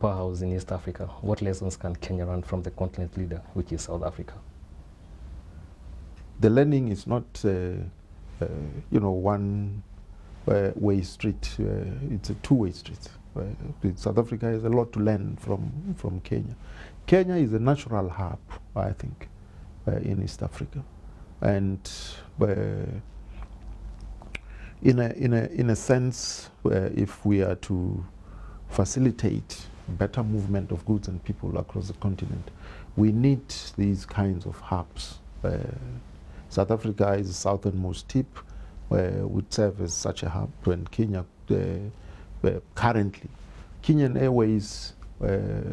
powerhouse in East Africa, what lessons can Kenya learn from the continent leader, which is South Africa? The learning is not, one way street. It's a two-way street. South Africa has a lot to learn from Kenya. Kenya is a natural hub, I think, in East Africa, and in a sense, if we are to facilitate better movement of goods and people across the continent, we need these kinds of hubs. South Africa is the southernmost tip, would serve as such a hub, and Kenya currently, Kenyan Airways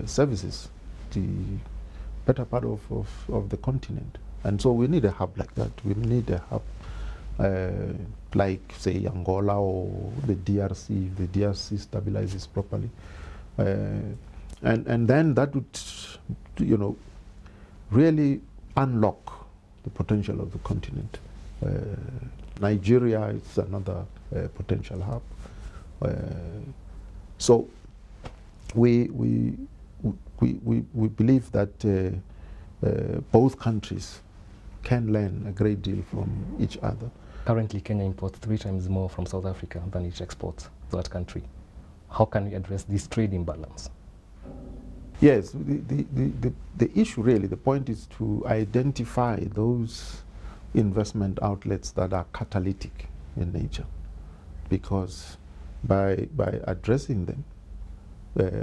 services the better part of the continent. And so we need a hub like that. We need a hub like, say, Angola or the DRC, if the DRC stabilizes properly. And then that would, really unlock the potential of the continent. Nigeria is another potential hub. So we believe that both countries can learn a great deal from each other. Currently, Kenya imports 3 times more from South Africa than it exports to that country. How can we address this trade imbalance? Yes, the issue really, the point is to identify those investment outlets that are catalytic in nature, because by addressing them,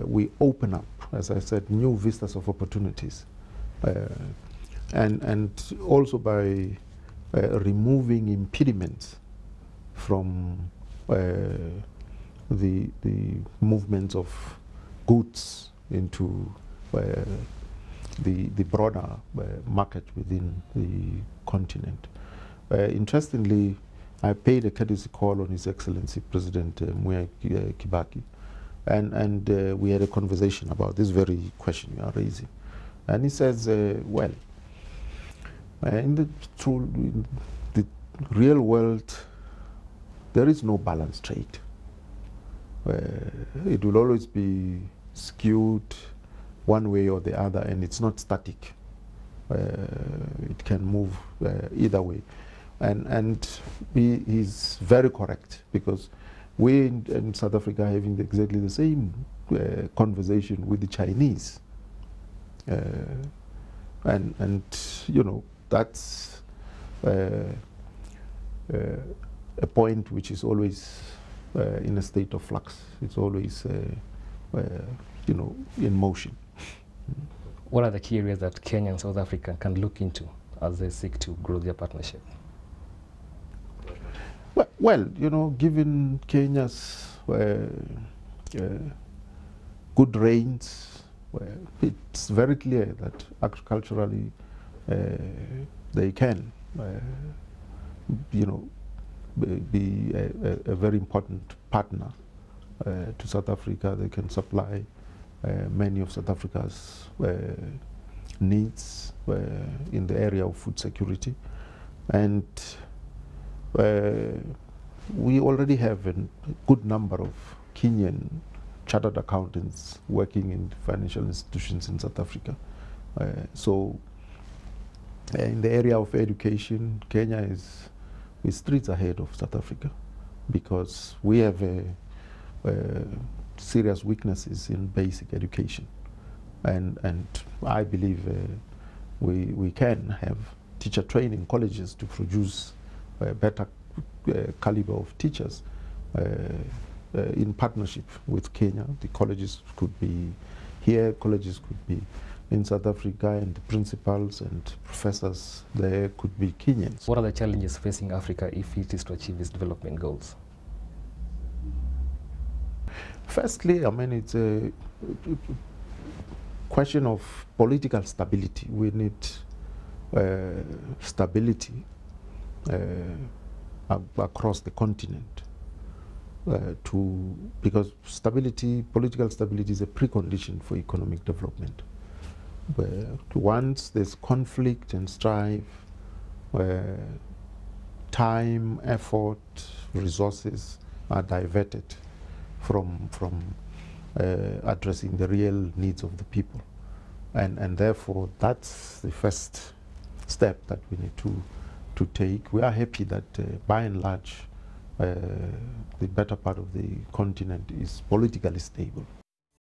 we open up, as I said, new vistas of opportunities, and also by removing impediments from the movements of goods into the broader market within the continent. Interestingly, I paid a courtesy call on His Excellency President Mwai Kibaki, and we had a conversation about this very question you are raising. And he says, well, in the real world, there is no balanced trade. It will always be skewed one way or the other, and it's not static. It can move either way. And he's very correct, because we in South Africa are having exactly the same conversation with the Chinese. And that's a point which is always in a state of flux. It's always in motion. What are the key areas that Kenya and South Africa can look into as they seek to grow their partnership? Well, given Kenya's good rains, it's very clear that agriculturally they can, be a very important partner to South Africa. They can supply many of South Africa's needs in the area of food security. And we already have a good number of Kenyan chartered accountants working in financial institutions in South Africa. So in the area of education, Kenya is streets ahead of South Africa, because we have serious weaknesses in basic education. And I believe we can have teacher training colleges to produce better caliber of teachers in partnership with Kenya. The colleges could be here, colleges could be in South Africa, and the principals and professors there could be Kenyans. What are the challenges facing Africa if it is to achieve its development goals? Firstly, it's a question of political stability. We need stability across the continent because political stability is a precondition for economic development. Once there's conflict and strife, time, effort, resources are diverted from addressing the real needs of the people. And therefore, that's the first step that we need to take. We are happy that by and large, the better part of the continent is politically stable.